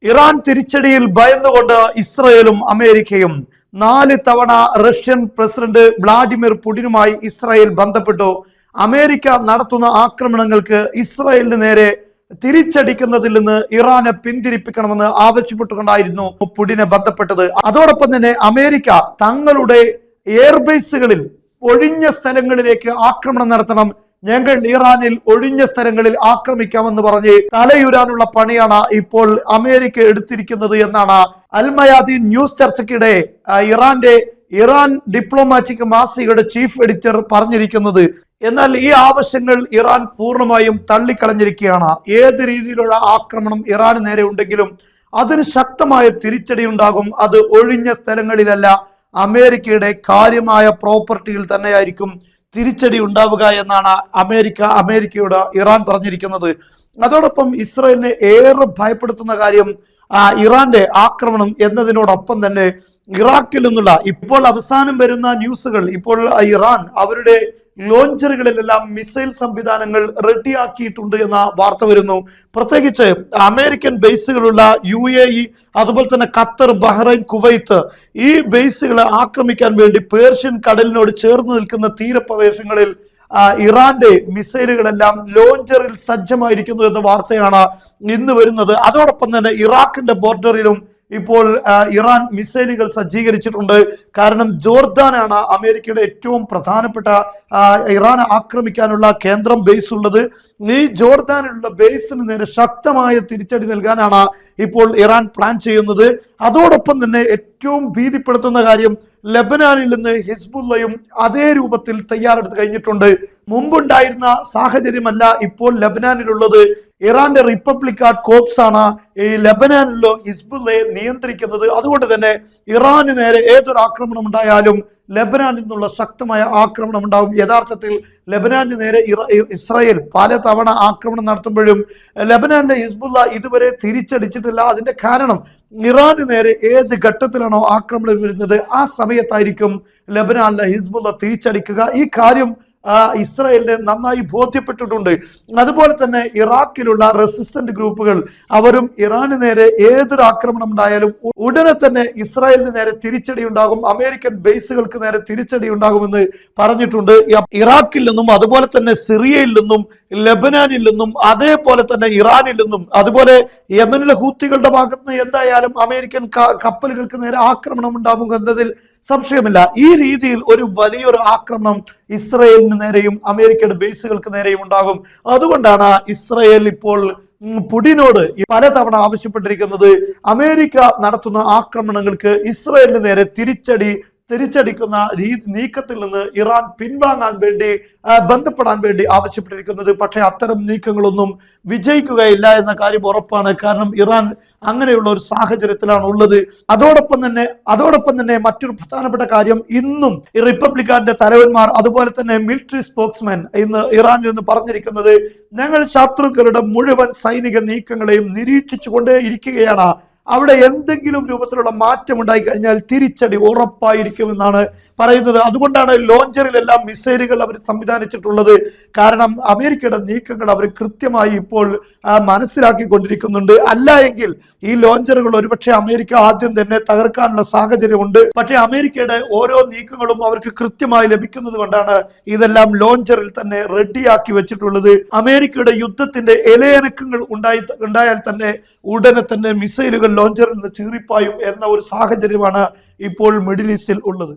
Iran തിരിച്ചടിയിൽ ഭയന്നുകൊണ്ട് ഇസ്രയേലും അമേരിക്കയും 4 തവണ റഷ്യൻ പ്രസിഡന്റ് വ്ളാഡിമിർ പുടിനുമായി ഇസ്രായേൽ ബന്ധപ്പെട്ടു. അമേരിക്ക നടത്തുന്ന ആക്രമണങ്ങൾക്ക് ഇസ്രായേലിന് നേരെ തിരിച്ചടിക്കുന്നതിൽ നിന്ന് ഇറാനെ പിന്തിരിപ്പിക്കണമെന്ന് ആവശ്യപ്പെട്ടുകൊണ്ടായിരുന്നു പുടിനെ ബന്ധപ്പെട്ടത്. അതോടൊപ്പം തന്നെ അമേരിക്ക തങ്ങളുടെ എയർബേസുകളിൽ ഒഴിഞ്ഞ സ്ഥലങ്ങളിലേക്ക് ആക്രമണം നടത്തണം, ഞങ്ങൾ ഇറാനിൽ ഒഴിഞ്ഞ സ്ഥലങ്ങളിൽ ആക്രമിക്കാമെന്ന് പറഞ്ഞ് തലയുരാനുള്ള പണിയാണ് ഇപ്പോൾ അമേരിക്ക എടുത്തിരിക്കുന്നത് എന്നാണ് അൽ മയാദീൻ ന്യൂസ് ചർച്ചയ്ക്കിടെ ഇറാൻ ഡിപ്ലോമാറ്റിക് മാസികയുടെ ചീഫ് എഡിറ്റർ പറഞ്ഞിരിക്കുന്നത്. എന്നാൽ ഈ ആവശ്യങ്ങൾ ഇറാൻ പൂർണ്ണമായും തള്ളിക്കളഞ്ഞിരിക്കുകയാണ്. ഏത് രീതിയിലുള്ള ആക്രമണം ഇറാന് നേരെ ഉണ്ടെങ്കിലും അതിന് ശക്തമായ തിരിച്ചടി ഉണ്ടാകും. അത് ഒഴിഞ്ഞ സ്ഥലങ്ങളിലല്ല, അമേരിക്കയുടെ കാര്യമായ പ്രോപ്പർട്ടിയിൽ തന്നെയായിരിക്കും തിരിച്ചടി ഉണ്ടാവുക എന്നാണ് അമേരിക്കയോട് ഇറാൻ പറഞ്ഞിരിക്കുന്നത്. അതോടൊപ്പം ഇസ്രായേലിനെ ഏറെ ഭയപ്പെടുത്തുന്ന കാര്യം ഇറാന്റെ ആക്രമണം എന്നതിനോടൊപ്പം തന്നെ ഇറാഖിൽ നിന്നുള്ള ഇപ്പോൾ അവസാനം വരുന്ന ന്യൂസുകൾ, ഇപ്പോൾ ഇറാൻ അവരുടെ ലോഞ്ചറുകളിലെല്ലാം മിസൈൽ സംവിധാനങ്ങൾ റെഡിയാക്കിയിട്ടുണ്ട് എന്ന വാർത്ത വരുന്നു. പ്രത്യേകിച്ച് അമേരിക്കൻ ബേസുകളുള്ള UAE, അതുപോലെ തന്നെ ഖത്തർ, ബഹ്റൈൻ, കുവൈത്ത്, ഈ ബേസുകളെ ആക്രമിക്കാൻ വേണ്ടി പേർഷ്യൻ കടലിനോട് ചേർന്ന് നിൽക്കുന്ന തീരപ്രദേശങ്ങളിൽ ഇറാന്റെ മിസൈലുകളെല്ലാം ലോഞ്ചറിൽ സജ്ജമായിരിക്കുന്നു എന്ന വാർത്തയാണ് ഇന്ന് വരുന്നത്. അതോടൊപ്പം തന്നെ ഇറാഖിന്റെ ബോർഡറിലും ഇപ്പോൾ ഇറാൻ മിസൈലുകൾ സജ്ജീകരിച്ചിട്ടുണ്ട്. കാരണം ജോർദാനാണ് അമേരിക്കയുടെ ഏറ്റവും പ്രധാനപ്പെട്ട ഇറാൻ ആക്രമിക്കാനുള്ള കേന്ദ്രം, ബേസ് ഉള്ളത്. ഈ ജോർദാനിലുള്ള ബേസിന് നേരെ ശക്തമായ തിരിച്ചടി നൽകാനാണ് ഇപ്പോൾ ഇറാൻ പ്ലാൻ ചെയ്യുന്നത്. അതോടൊപ്പം തന്നെ ഏറ്റവും ഭീതിപ്പെടുത്തുന്ന കാര്യം, ലെബനാനിൽ നിന്ന് ഹിസ്ബുള്ളയും അതേ രൂപത്തിൽ തയ്യാറെടുത്ത് കഴിഞ്ഞിട്ടുണ്ട്. മുമ്പുണ്ടായിരുന്ന സാഹചര്യമല്ല ഇപ്പോൾ ലെബനാനിലുള്ളത്. ഇറാന്റെ റിപ്പബ്ലിക് ഗാർഡ് കോപ്സ് ആണ് ഈ ലെബനാനിലുള്ള ഹിസ്ബുള്ളയെ നിയന്ത്രിക്കുന്നത്. അതുകൊണ്ട് തന്നെ ഇറാന് നേരെ ഏതൊരു ആക്രമണം ഉണ്ടായാലും ലെബനാനിൽ നിന്നുള്ള ശക്തമായ ആക്രമണം ഉണ്ടാവും. യഥാർത്ഥത്തിൽ ലെബനാന് നേരെ ഇസ്രായേൽ പല തവണ ആക്രമണം നടത്തുമ്പോഴും ലെബനാനിലെ ഹിസ്ബുള്ള ഇതുവരെ തിരിച്ചടിച്ചിട്ടില്ല. അതിന്റെ കാരണം ഇറാന് നേരെ ഏത് ഘട്ടത്തിലാണോ ആക്രമണം വരുന്നത് ആ സമയത്തായിരിക്കും ലെബനാനിലെ ഹിസ്ബുള്ള തിരിച്ചടിക്കുക. ഈ കാര്യം ഇസ്രായേലിന് നന്നായി ബോധ്യപ്പെട്ടിട്ടുണ്ട്. അതുപോലെ തന്നെ ഇറാഖിലുള്ള റെസിസ്റ്റന്റ് ഗ്രൂപ്പുകൾ അവരും ഇറാന് നേരെ ഏതൊരു ആക്രമണം ഉണ്ടായാലും ഉടനെ തന്നെ ഇസ്രായേലിന് നേരെ തിരിച്ചടി ഉണ്ടാകും, അമേരിക്കൻ ബേസുകൾക്ക് നേരെ തിരിച്ചടി ഉണ്ടാകുമെന്ന് പറഞ്ഞിട്ടുണ്ട്. ഇറാഖിൽ നിന്നും അതുപോലെ തന്നെ സിറിയയിൽ നിന്നും ലെബനാനിൽ നിന്നും അതേപോലെ തന്നെ ഇറാനിൽ നിന്നും അതുപോലെ യമനിലെ ഹൂത്തികളുടെ ഭാഗത്ത് നിന്ന് എന്തായാലും അമേരിക്കൻ കപ്പലുകൾക്ക് നേരെ ആക്രമണം ഉണ്ടാകും എന്നതിൽ സംശയമില്ല. ഈ രീതിയിൽ ഒരു വലിയൊരു ആക്രമണം ഇസ്രായേലിന് നേരെയും അമേരിക്കയുടെ ബേസുകൾക്ക് നേരെയും ഉണ്ടാകും. അതുകൊണ്ടാണ് ഇസ്രായേൽ ഇപ്പോൾ പുടിനോട് പലതവണ ആവശ്യപ്പെട്ടിരിക്കുന്നത്, അമേരിക്ക നടത്തുന്ന ആക്രമണങ്ങൾക്ക് ഇസ്രായേലിന് നേരെ തിരിച്ചടിക്കുന്ന നീക്കത്തിൽ നിന്ന് ഇറാൻ പിൻവാങ്ങാൻ വേണ്ടി ബന്ധപ്പെടാൻ വേണ്ടി ആവശ്യപ്പെട്ടിരിക്കുന്നത്. പക്ഷേ അത്തരം നീക്കങ്ങളൊന്നും വിജയിക്കുകയില്ല എന്ന കാര്യം ഉറപ്പാണ്. കാരണം ഇറാൻ അങ്ങനെയുള്ള ഒരു സാഹചര്യത്തിലാണ് ഉള്ളത്. അതോടൊപ്പം തന്നെ മറ്റൊരു പ്രധാനപ്പെട്ട കാര്യം, ഇന്നും റിപ്പബ്ലിക്കാന്റെ തലവന്മാർ അതുപോലെ തന്നെ മിലിറ്ററി സ്പോക്സ്മാൻ ഇന്ന് ഇറാനിൽ നിന്ന് പറഞ്ഞിരിക്കുന്നത്, ഞങ്ങൾ ശത്രുക്കളുടെ മുഴുവൻ സൈനിക നീക്കങ്ങളെയും നിരീക്ഷിച്ചു കൊണ്ടേ ഇരിക്കുകയാണ്. അവിടെ എന്തെങ്കിലും രൂപത്തിലുള്ള മാറ്റം ഉണ്ടായി കഴിഞ്ഞാൽ തിരിച്ചടി ഉറപ്പായിരിക്കുമെന്നാണ് പറയുന്നത്. അതുകൊണ്ടാണ് ലോഞ്ചറിലെല്ലാം മിസൈലുകൾ അവർ സംവിധാനിച്ചിട്ടുള്ളത്. കാരണം അമേരിക്കയുടെ നീക്കങ്ങൾ അവർ കൃത്യമായി ഇപ്പോൾ മനസ്സിലാക്കിക്കൊണ്ടിരിക്കുന്നുണ്ട്. അല്ല എങ്കിൽ ഈ ലോഞ്ചറുകൾ ഒരുപക്ഷെ അമേരിക്ക ആദ്യം തന്നെ തകർക്കാനുള്ള സാഹചര്യമുണ്ട്. പക്ഷേ അമേരിക്കയുടെ ഓരോ നീക്കങ്ങളും അവർക്ക് കൃത്യമായി ലഭിക്കുന്നത് കൊണ്ടാണ് ഇതെല്ലാം ലോഞ്ചറിൽ തന്നെ റെഡിയാക്കി വെച്ചിട്ടുള്ളത്. അമേരിക്കയുടെ യുദ്ധത്തിന്റെ ഇലയനക്കങ്ങൾ ഉണ്ടായാൽ തന്നെ ഉടനെ തന്നെ മിസൈലുകൾ ലോഞ്ചറിൽ നിന്ന് ചീറിപ്പായും എന്ന ഒരു സാഹചര്യമാണ് ഇപ്പോൾ മിഡിൽ ഈസ്റ്റിൽ ഉള്ളത്.